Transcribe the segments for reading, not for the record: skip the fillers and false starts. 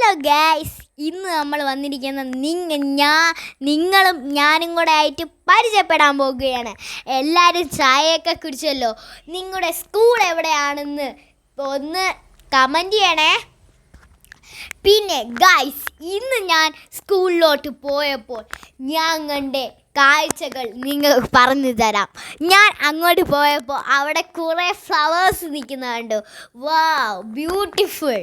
Hello guys, ഇന്ന് നമ്മൾ വന്നിരിക്കുന്ന നിങ്ങളും ഞാനും കൂടെ ആയിട്ട് പരിചയപ്പെടാൻ പോകുകയാണ്. എല്ലാവരും ചായയൊക്കെ കുടിച്ചല്ലോ. നിങ്ങളുടെ സ്കൂൾ എവിടെയാണെന്ന് ഒന്ന് കമൻറ്റ് ചെയ്യണേ. പിന്നെ ഗൈസ്, ഇന്ന് ഞാൻ സ്കൂളിലോട്ട് പോയപ്പോൾ ഞാൻ കണ്ട കാഴ്ചകൾ നിങ്ങൾക്ക് പറഞ്ഞു തരാം. ഞാൻ അങ്ങോട്ട് പോയപ്പോൾ അവിടെ കുറേ ഫ്ലവേഴ്സ് നിൽക്കുന്ന കണ്ടു. വാവ്, ബ്യൂട്ടിഫുൾ.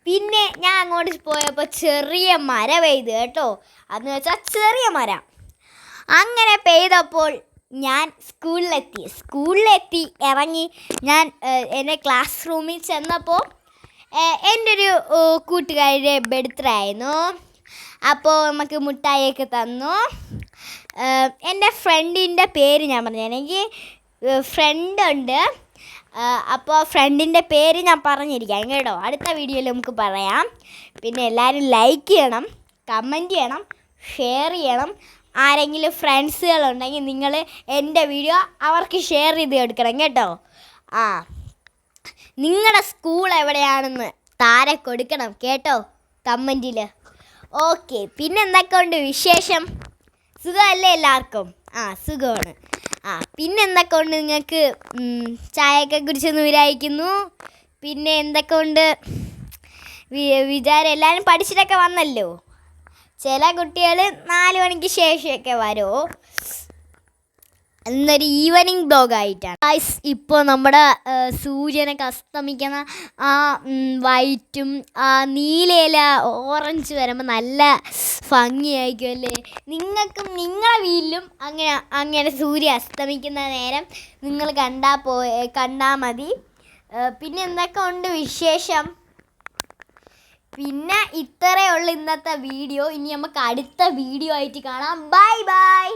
പിന്നെ ഞാൻ അങ്ങോട്ട് പോയപ്പോൾ ചെറിയ മര പെയ്ത് കേട്ടോ. അതെന്ന് വെച്ചാൽ ചെറിയ മരം. അങ്ങനെ പെയ്തപ്പോൾ ഞാൻ സ്കൂളിലെത്തി ഇറങ്ങി ഞാൻ എൻ്റെ ക്ലാസ് റൂമിൽ ചെന്നപ്പോൾ എൻ്റെ ഒരു കൂട്ടുകാരുടെ ബർത്ത്ഡേ ആയിരുന്നു. അപ്പോൾ നമുക്ക് മുട്ടായിയൊക്കെ തന്നു. എൻ്റെ ഫ്രണ്ടിൻ്റെ പേര് ഞാൻ പറഞ്ഞു. എനിക്ക് ഫ്രണ്ടുണ്ട്. അപ്പോൾ ഫ്രണ്ടിൻ്റെ പേര് ഞാൻ പറഞ്ഞിരിക്കാം കേട്ടോ. അടുത്ത വീഡിയോയിൽ നമുക്ക് പറയാം. പിന്നെ എല്ലാവരും ലൈക്ക് ചെയ്യണം, കമൻറ്റ് ചെയ്യണം, ഷെയർ ചെയ്യണം. ആരെങ്കിലും ഫ്രണ്ട്സുകളുണ്ടെങ്കിൽ നിങ്ങൾ എൻ്റെ വീഡിയോ അവർക്ക് ഷെയർ ചെയ്ത് കൊടുക്കണം കേട്ടോ. നിങ്ങളുടെ സ്കൂൾ എവിടെയാണെന്ന് താരെ കൊടുക്കണം കേട്ടോ കമൻറ്റിൽ. ഓക്കെ, പിന്നെ എന്തൊക്കെയുണ്ട് വിശേഷം? സുഖമല്ലേ എല്ലാവർക്കും? സുഖമാണ്. പിന്നെ എന്തൊക്കെ ഉണ്ട് നിങ്ങൾക്ക്? ചായയൊക്കെ കുടിച്ചെന്ന് വിചാരിക്കുന്നു. പിന്നെ എന്തൊക്കെ ഉണ്ട് വിചാരം? എല്ലാവരും പഠിച്ചിട്ടൊക്കെ വന്നല്ലോ. ചില കുട്ടികൾ 4 മണിക്ക് ശേഷമൊക്കെ വരുമോ. എന്നൊരു ഈവനിങ് ബ്ലോഗായിട്ടാണ് ഗൈസ്. ഇപ്പോൾ നമ്മുടെ സൂര്യനൊക്കെ അസ്തമിക്കുന്ന ആ വൈറ്റും ആ നീലയില ഓറഞ്ച് വരുമ്പോൾ നല്ല ഭംഗിയായിരിക്കും അല്ലേ? നിങ്ങൾക്കും നിങ്ങളെ വീട്ടിലും അങ്ങനെ സൂര്യൻ അസ്തമിക്കുന്ന നേരം നിങ്ങൾ കണ്ടാൽ മതി. പിന്നെ എന്തൊക്കെ ഉണ്ട് വിശേഷം? പിന്നെ ഇത്രയേ ഉള്ളൂ ഇന്നത്തെ വീഡിയോ. ഇനി നമുക്ക് അടുത്ത വീഡിയോ ആയിട്ട് കാണാം. Bye bye.